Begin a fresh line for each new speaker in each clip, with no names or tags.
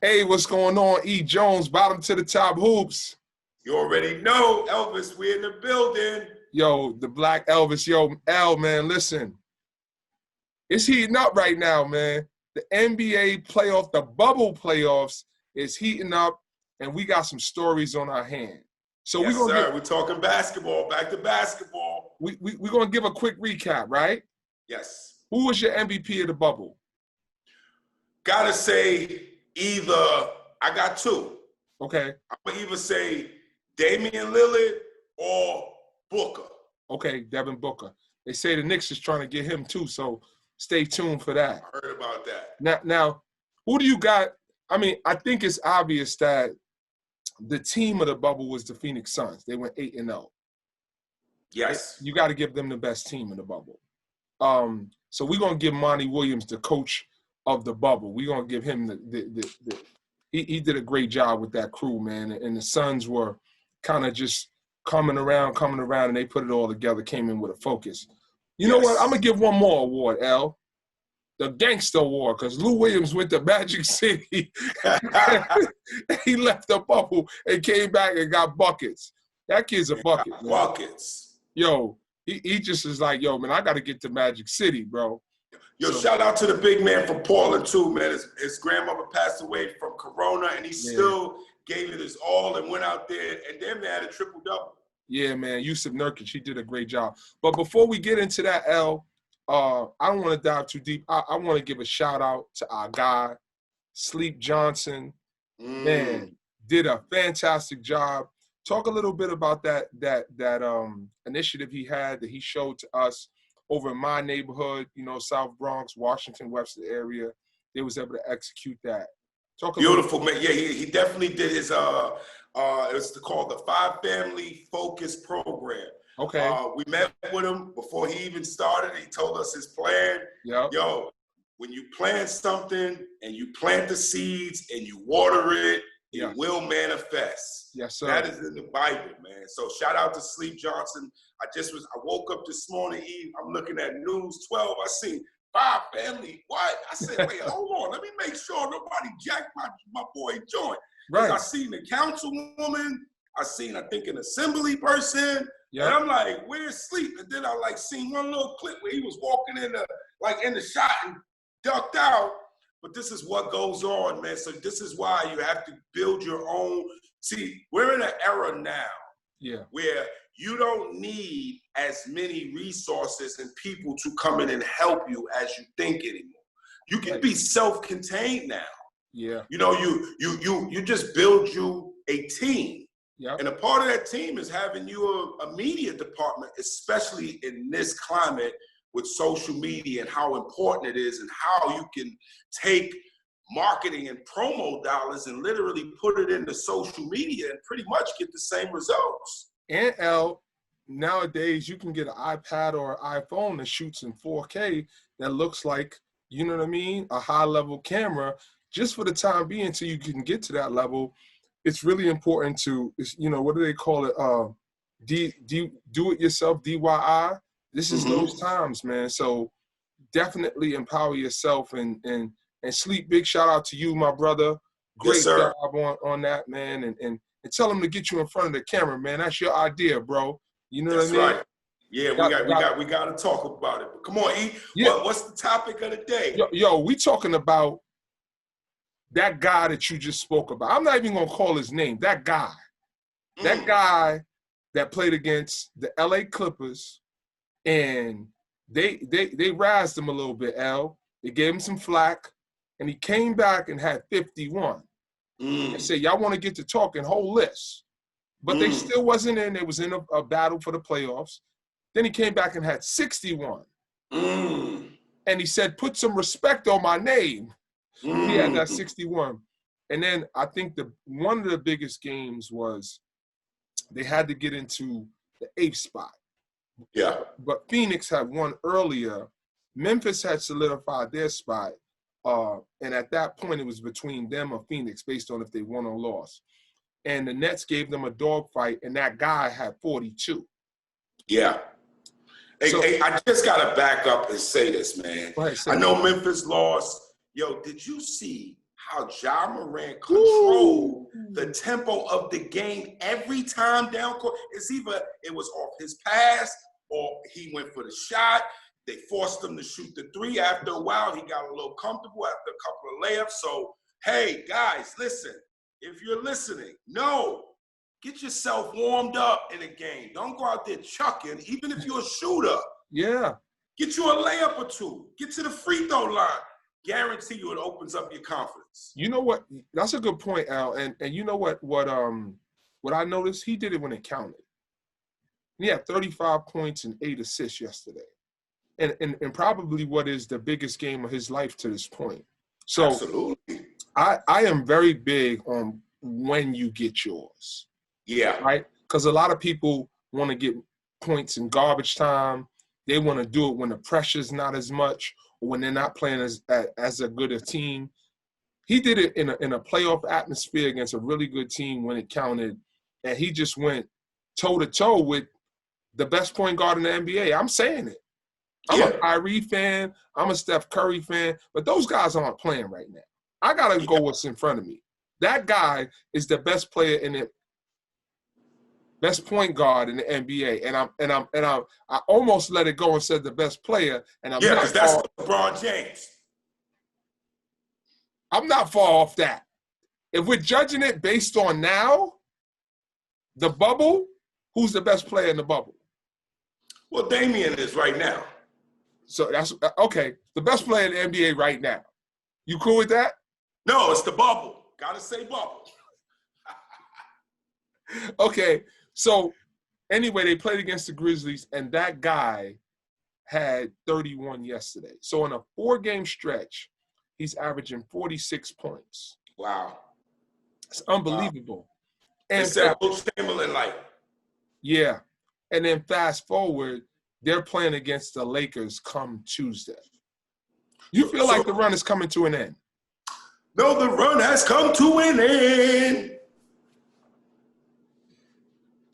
Hey, what's going on? E. Jones, bottom to the top hoops.
You already know, Elvis, we're in the building.
Yo, the Black Elvis. Yo, L, man, listen. It's heating up right now, man. The NBA playoff, the bubble playoffs is heating up, and we got some stories on our hand. So
yes, we're talking basketball, back to basketball.
We're going to give a quick recap, right?
Yes.
Who was your MVP of the bubble?
Gotta say I got two.
Okay.
I would either say Damian Lillard or Booker.
Okay, Devin Booker. They say the Knicks is trying to get him too, so stay tuned for that.
I heard about that.
Now, who do you got? I mean, I think it's obvious that the team of the bubble was the Phoenix Suns. They went 8-0.
Yes.
You got to give them the best team in the bubble. So we're going to give Monty Williams the coach of the bubble. We're going to give him he did a great job with that crew, man. And the Suns were kind of just coming around, and they put it all together, came in with a focus. You know what? I'm going to give one more award, L. The Gangster Award, because Lou Williams went to Magic City. He left the bubble and came back and got buckets. That kid's a bucket, man.
Buckets.
Yo, he just is like, yo, man, I got to get to Magic City, bro.
Yo, shout out to the big man from Portland, too, man. His grandmother passed away from corona, and he still gave it his all and went out there, and then they had a triple-double.
Yeah, man, Yusuf Nurkic, he did a great job. But before we get into that, L, I don't want to dive too deep. I want to give a shout-out to our guy, Sleep Johnson. Man, did a fantastic job. Talk a little bit about that initiative he had that he showed to us over in my neighborhood, South Bronx, Washington, Webster area. They was able to execute that.
Beautiful, man. Yeah, he definitely did his, it's called the 5 Family Focus Program.
Okay.
We met with him before he even started. He told us his plan.
Yep.
Yo, when you plant something and you plant the seeds and you water it, it will manifest.
Yes, sir.
That is in the Bible, man. So shout out to Sleep Johnson. I woke up this morning, Eve. I'm looking at News 12. I seen 5 Family. What? I said, wait, hold on. Let me make sure nobody jacked my boy joint.
Right.
I seen the councilwoman. I think an assembly person.
Yep.
And I'm like, where's Sleep? And then I seen one little clip where he was walking in the shot and ducked out. But this is what goes on, man. So this is why you have to build your own. See, we're in an era now where you don't need as many resources and people to come in and help you as you think anymore. You can be self-contained now.
Yeah.
You just build you a team.
Yep.
And a part of that team is having you a media department, especially in this climate with social media and how important it is and how you can take marketing and promo dollars and literally put it into social media and pretty much get the same results.
And L, nowadays you can get an iPad or an iPhone that shoots in 4K that looks like, you know what I mean, a high-level camera. Just for the time being, until you can get to that level, it's really important to, what do they call it? Do it yourself, DIY. This is those times, man. So definitely empower yourself and Sleep. Big shout out to you, my brother. Great job on that, man. And tell them to get you in front of the camera, man. That's your idea, bro. You know what I mean? That's right.
Yeah, we got to talk about it. But come on, E. Yeah. What's the topic of the day?
Yo, we talking about that guy that you just spoke about. I'm not even gonna call his name. That guy that played against the LA Clippers, and they razzed him a little bit. L. They gave him some flack, and he came back and had 51. And said, y'all want to get to talking whole list, but they still wasn't in. They was in a battle for the playoffs. Then he came back and had 61. And he said, put some respect on my name. He had that 61. And then I think one of the biggest games was they had to get into the 8th spot.
Yeah.
But Phoenix had won earlier. Memphis had solidified their spot. And at that point, it was between them or Phoenix based on if they won or lost. And the Nets gave them a dogfight, and that guy had 42.
Yeah. Hey, I just got to back up and say this, man.
Right,
I know Memphis lost. Yo, did you see how Ja Morant controlled the tempo of the game every time down court. It's either it was off his pass or he went for the shot. They forced him to shoot the three. After a while, he got a little comfortable after a couple of layups. So, hey, guys, listen. If you're listening, get yourself warmed up in a game. Don't go out there chucking, even if you're a shooter.
Yeah.
Get you a layup or two. Get to the free throw line. Guarantee you it opens up your confidence.
You know what? That's a good point, Al. And you know what I noticed? He did it when it counted. He had 35 points and 8 assists yesterday. And probably what is the biggest game of his life to this point. So
absolutely.
I am very big on when you get yours.
Yeah.
Right? Because a lot of people want to get points in garbage time. They want to do it when the pressure's not as much or when they're not playing as a good a team. He did it in a playoff atmosphere against a really good team when it counted, and he just went toe-to-toe with the best point guard in the NBA. I'm saying it. I'm a Kyrie fan. I'm a Steph Curry fan. But those guys aren't playing right now. I got to go what's in front of me. That guy is the best player in it, best point guard in the NBA. And I almost let it go and said the best player. And
because that's LeBron James.
I'm not far off that. If we're judging it based on now, the bubble, who's the best player in the bubble?
Well, Damian is right now.
So that's okay. The best player in the NBA right now. You cool with that?
No, it's the bubble. Gotta say bubble.
Okay. So anyway, they played against the Grizzlies, and that guy had 31 yesterday. So in a 4-game stretch, he's averaging 46 points.
Wow.
It's unbelievable.
Wow.
And
it's that Will Chamberlain like.
Yeah. And then fast forward, they're playing against the Lakers come Tuesday. You feel like the run is coming to an end?
No, the run has come to an end.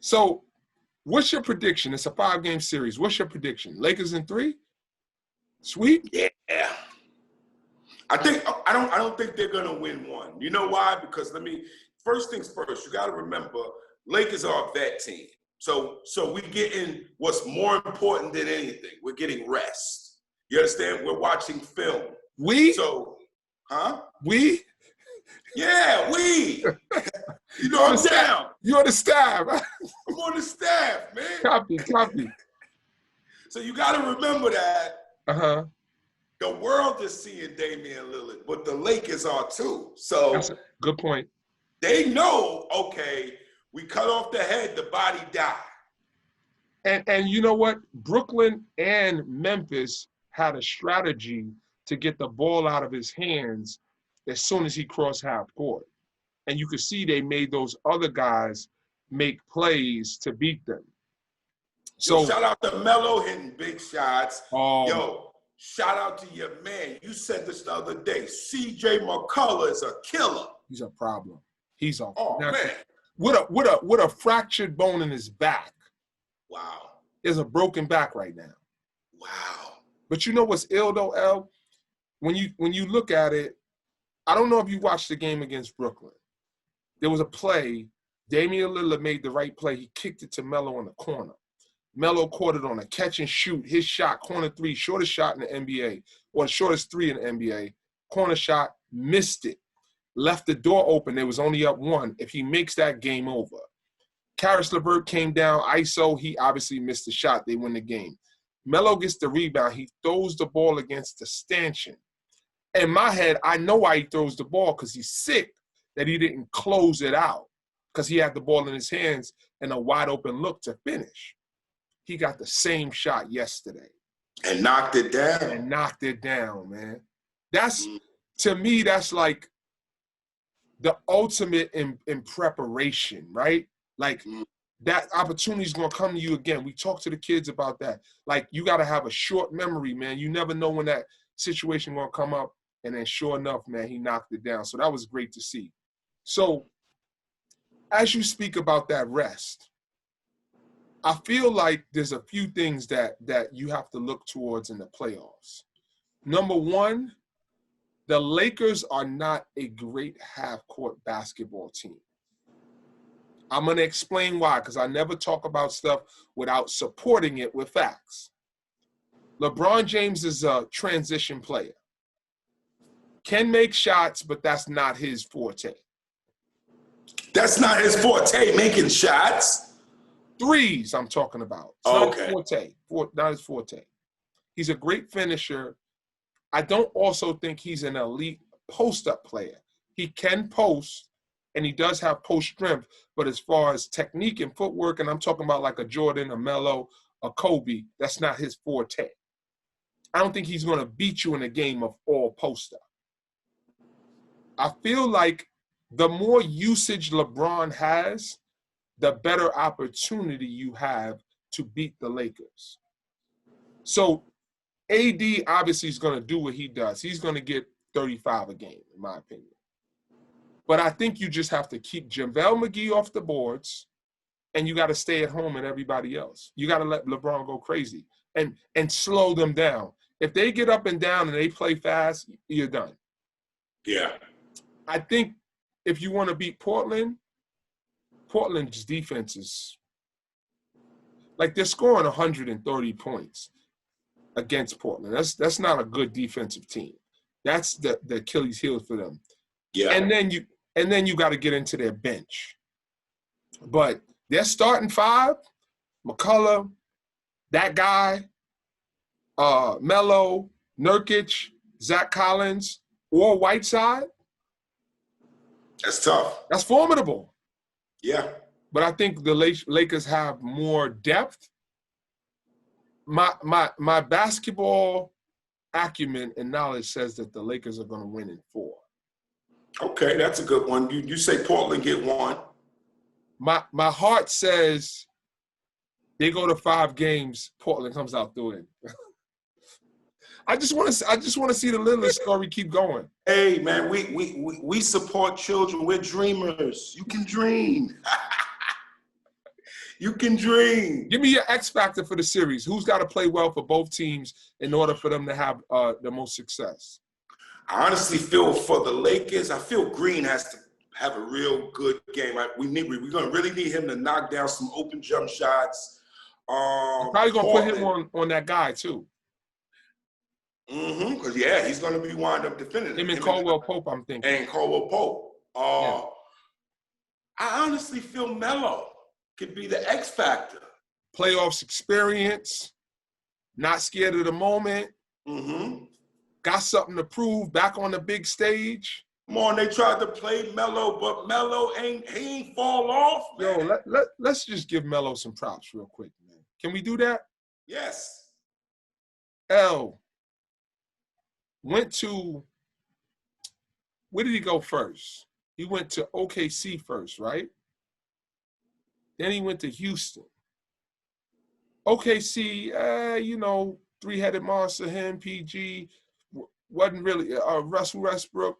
So what's your prediction? It's a 5-game series. What's your prediction? Lakers in 3? Sweep?
Yeah. I don't think they're gonna win one. You know why? Because first things first, you gotta remember, Lakers are a vet team. So we're getting what's more important than anything. We're getting rest. You understand? We're watching film.
We?
So, huh?
We?
Yeah, we. You know I'm down.
You're on the staff.
I'm on the staff, man.
Copy.
So you got to remember that.
Uh-huh.
The world is seeing Damian Lillard, but the Lakers are too. So
that's a good point.
They know, okay, we cut off the head, the body died.
And you know what? Brooklyn and Memphis had a strategy to get the ball out of his hands as soon as he crossed half court. And you could see they made those other guys make plays to beat them. So
shout out to Melo hitting big shots. Shout out to your man. You said this the other day. CJ McCullough is a killer.
He's a problem. He's a
man.
With a fractured bone in his back.
Wow.
There's a broken back right now.
Wow.
But you know what's ill though, El? When you look at it, I don't know if you watched the game against Brooklyn. There was a play. Damian Lillard made the right play. He kicked it to Melo in the corner. Melo caught it on a catch and shoot. His shot, corner 3, shortest shot in the NBA, or the shortest 3 in the NBA. Corner shot, missed it. Left the door open. It was only up 1. If he makes that, game over. Karis LeVert came down, ISO. He obviously missed the shot. They win the game. Melo gets the rebound. He throws the ball against the stanchion. In my head, I know why he throws the ball, because he's sick that he didn't close it out, because he had the ball in his hands and a wide open look to finish. He got the same shot yesterday.
And knocked it
down. Man. That's, to me, that's like the ultimate in preparation, right? Like, that opportunity is going to come to you again. We talk to the kids about that. Like, you got to have a short memory, man. You never know when that situation going to come up. And then sure enough, man, he knocked it down. So that was great to see. So as you speak about that rest, I feel like there's a few things that you have to look towards in the playoffs. Number one, The Lakers are not a great half-court basketball team. I'm going to explain why, because I never talk about stuff without supporting it with facts. LeBron James is a transition player. Can make shots, but that's not his forte.
That's not his forte, making shots.
Threes, I'm talking about. It's not his forte. Not his forte. He's a great finisher. I don't also think he's an elite post-up player. He can post, and he does have post strength, but as far as technique and footwork, and I'm talking about like a Jordan, a Melo, a Kobe, that's not his forte. I don't think he's going to beat you in a game of all post-up. I feel like the more usage LeBron has, the better opportunity you have to beat the Lakers. So AD obviously is going to do what he does. He's going to get 35 a game, in my opinion. But I think you just have to keep JaVale McGee off the boards, and you got to stay at home and everybody else. You got to let LeBron go crazy and slow them down. If they get up and down and they play fast, you're done.
Yeah.
I think if you want to beat Portland, Portland's defense is like they're scoring 130 points against Portland. That's not a good defensive team. That's the Achilles heel for them.
Yeah.
And then you got to get into their bench. But they're starting five, McCullough, that guy, Melo, Nurkic, Zach Collins, or Whiteside.
That's tough.
That's formidable.
Yeah.
But I think the Lakers have more depth. My basketball acumen and knowledge says that the Lakers are going to win in 4.
Okay, that's a good one. You say Portland get 1.
My heart says they go to 5 games, Portland comes out through it. I just want to see the Lillard story keep going.
Hey man, we support children. We're dreamers. You can dream. You can dream.
Give me your X factor for the series. Who's got to play well for both teams in order for them to have the most success?
I honestly feel for the Lakers, I feel Green has to have a real good game. We're going to really need him to knock down some open jump shots.
Probably going to put him on that guy too.
Because, yeah, he's going to be wind up defending
him. And Caldwell Pope, I'm thinking.
And Caldwell Pope.
Yeah.
I honestly feel Melo could be the X factor.
Playoffs experience, not scared of the moment. Got something to prove, back on the big stage.
Come on, they tried to play Melo, but Melo ain't fall off, man.
Yo, let's just give Melo some props real quick, man. Can we do that?
Yes.
Went to, where did he go first? He went to OKC first, right? Then he went to Houston. OKC, three-headed monster, him, PG, wasn't really, Russell Westbrook,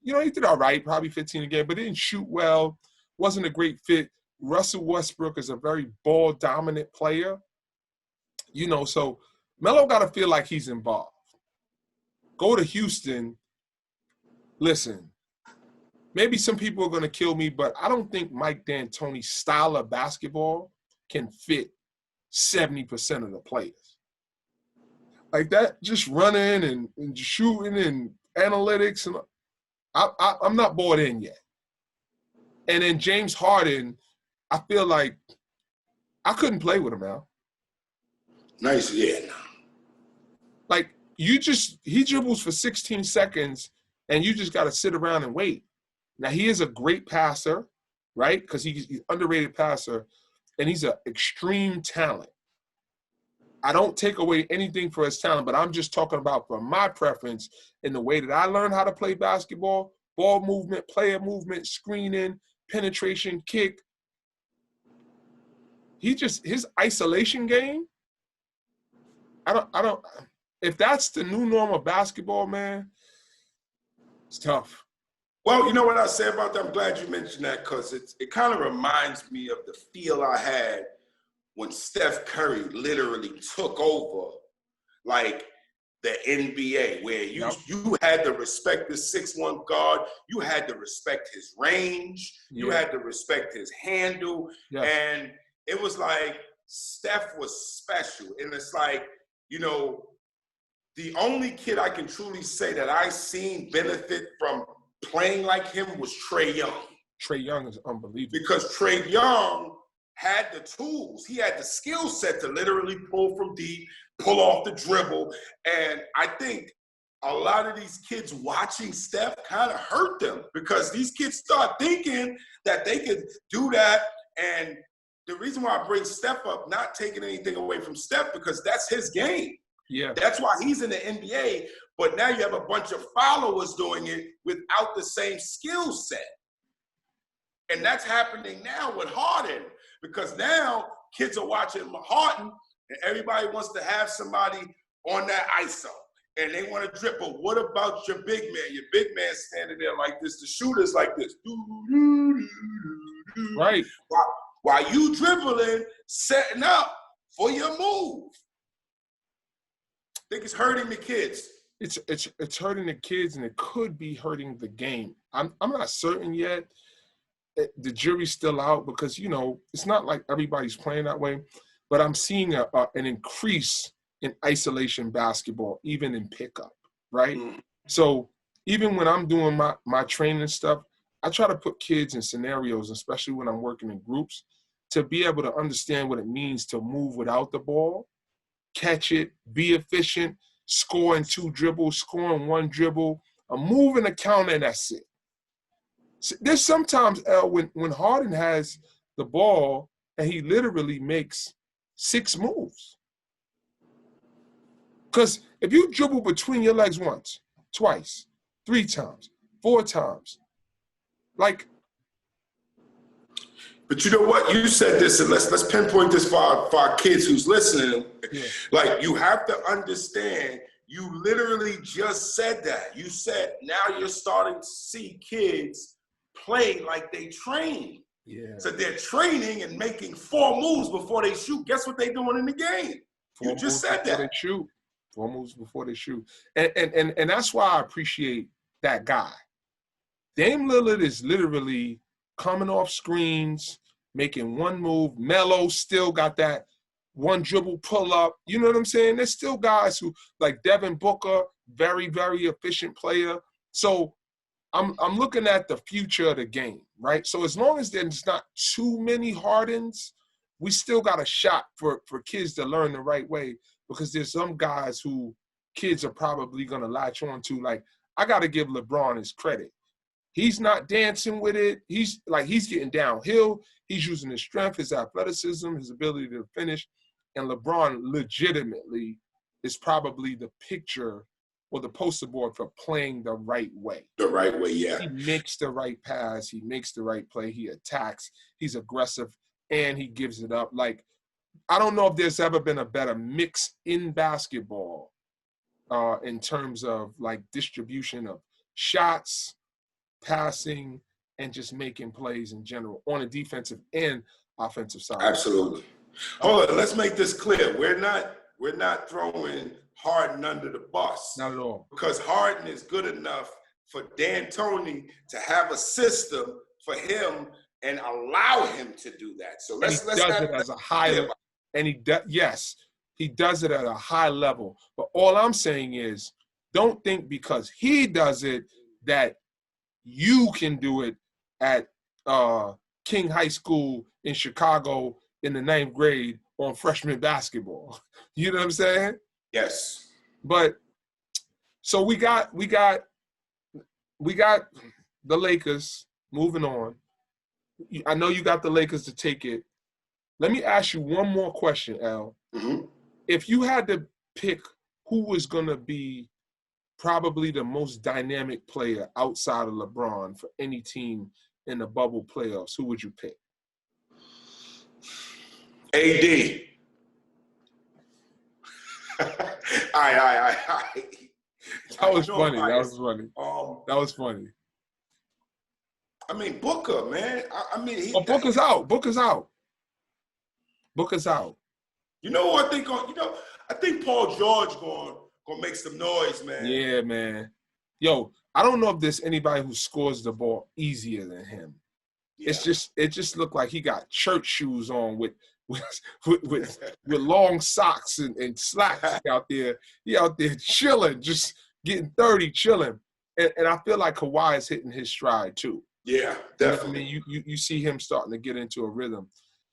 he did all right, probably 15 a game, but didn't shoot well, wasn't a great fit. Russell Westbrook is a very ball-dominant player. So Melo got to feel like he's involved. Go to Houston. Listen, maybe some people are going to kill me, but I don't think Mike D'Antoni's style of basketball can fit 70% of the players. Like that, just running and shooting and analytics. And I'm not bought in yet. And then James Harden, I feel like I couldn't play with him, Al.
Nice, yeah.
Like, he dribbles for 16 seconds, and you just got to sit around and wait. Now, he is a great passer, right? Because he's an underrated passer, and he's an extreme talent. I don't take away anything for his talent, but I'm just talking about for my preference in the way that I learned how to play basketball, ball movement, player movement, screening, penetration, kick. His isolation game, I don't. If that's the new norm of basketball, man, it's tough.
Well, you know what I say about that? I'm glad you mentioned that because it kind of reminds me of the feel I had when Steph Curry literally took over, like, the NBA, where you had to respect the 6'1" guard, you had to respect his range, you had to respect his handle, and it was like Steph was special. And it's like, you know, the only kid I can truly say that I seen benefit from playing like him was Trae Young.
Trae Young is unbelievable.
Because Trae Young had the tools. He had the skill set to literally pull from deep, pull off the dribble. And I think a lot of these kids watching Steph kind of hurt them, because these kids start thinking that they could do that. And the reason why I bring Steph up, not taking anything away from Steph, because that's his game.
Yeah.
That's why he's in the NBA. But now you have a bunch of followers doing it without the same skill set. And that's happening now with Harden, because now kids are watching Harden and everybody wants to have somebody on that ISO and they want to dribble. What about your big man? Your big man standing there like this, the shooter's like this.
Right.
While you dribbling, setting up for your move. I think it's hurting the kids.
It's hurting the kids, and it could be hurting the game. I'm not certain yet. The jury's still out, because, you know, it's not like everybody's playing that way, but I'm seeing an increase in isolation basketball, even in pickup, right? So even when I'm doing my training stuff, I try to put kids in scenarios, especially when I'm working in groups, to be able to understand what it means to move without the ball, catch it, be efficient, score in 2 dribbles, score in 1 dribble, a move and a counter, and that's it. There's sometimes, when Harden has the ball and he literally makes 6 moves. Because if you dribble between your legs once, twice, 3 times, 4 times, like.
But you know what? You said this, and let's pinpoint this for our kids who's listening. Yeah. Like, you have to understand, you literally just said that. You said now you're starting to see kids play like they train.
Yeah.
So they're training and making 4 moves before they shoot. Guess what they're doing in the game? You just said that.
They shoot. 4 moves before they shoot. And that's why I appreciate that guy. Dame Lillard is literally coming off screens, making 1 move. Melo still got that 1 dribble pull up. You know what I'm saying? There's still guys who, like Devin Booker, very, very efficient player. So I'm looking at the future of the game, right? So as long as there's not too many Hardens, we still got a shot for kids to learn the right way, because there's some guys who kids are probably going to latch on to. Like, I got to give LeBron his credit. He's not dancing with it. He's getting downhill. He's using his strength, his athleticism, his ability to finish. And LeBron legitimately is probably the picture or the poster board for playing the right way.
The right way, yeah.
He makes the right pass. He makes the right play. He attacks. He's aggressive, and he gives it up. Like, I don't know if there's ever been a better mix in basketball in terms of, like, distribution of shots, passing, and just making plays in general on a defensive and offensive side.
Absolutely. Hold on, let's make this clear. We're not throwing Harden under the bus.
Not at all.
Because Harden is good enough for D'Antoni to have a system for him and allow him to do that. So let's
does it as a high level. And yes, he does it at a high level. But all I'm saying is, don't think because he does it that you can do it at King High School in Chicago in the 9th grade on freshman basketball. You know what I'm saying?
Yes.
But so we got the Lakers moving on. I know you got the Lakers to take it. Let me ask you one more question, Al.
Mm-hmm.
If you had to pick who was going to be probably the most dynamic player outside of LeBron for any team in the bubble playoffs, who would you pick?
AD. All right.
That was funny. That was funny.
I mean, Booker, man.
Booker's out. Booker's out.
You know what I think? I think Paul George going to gonna make some noise, man.
Yeah, man. Yo, I don't know if there's anybody who scores the ball easier than him.
Yeah.
It just looked like he got church shoes on with long socks and slacks out there. He out there chilling, just getting 30, chilling. And I feel like Kawhi is hitting his stride too.
Yeah, definitely.
You know what I mean, you see him starting to get into a rhythm.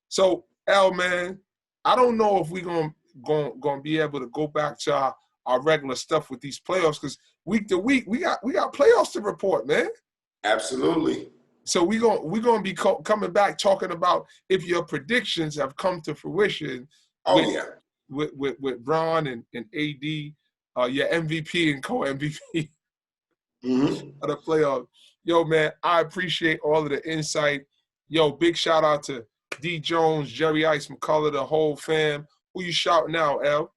So, L, man, I don't know if we're gonna be able to go back to our regular stuff with these playoffs, because week to week we got playoffs to report, man.
Absolutely.
So we're gonna be coming back talking about if your predictions have come to fruition. With Bron and AD, your MVP and co-MVP of the playoffs. Yo, man, I appreciate all of the insight. Yo, big shout out to D Jones, Jerry Ice McCullough, the whole fam. Who you shouting out, L?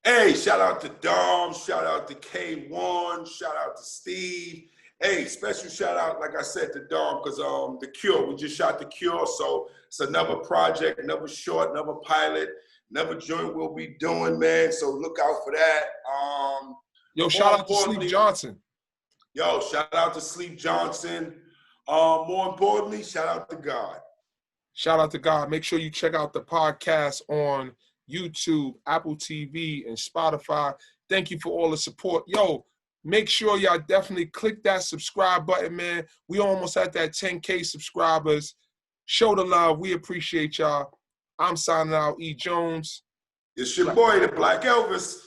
Hey, shout out to Dom, shout out to K1, shout out to Steve. Hey, special shout out, like I said, to Dom, because The Cure, we just shot The Cure, so it's another project, another short, another pilot, another joint we'll be doing, man, so look out for that.
Yo, shout out to Sleep Johnson.
Yo, shout out to Sleep Johnson. More importantly, shout out to God.
Shout out to God. Make sure you check out the podcast on YouTube, Apple TV, and Spotify. Thank you for all the support. Yo, make sure y'all definitely click that subscribe button, man. We almost at that 10K subscribers. Show the love. We appreciate y'all. I'm signing out, E. Jones.
It's your boy, the Black Elvis.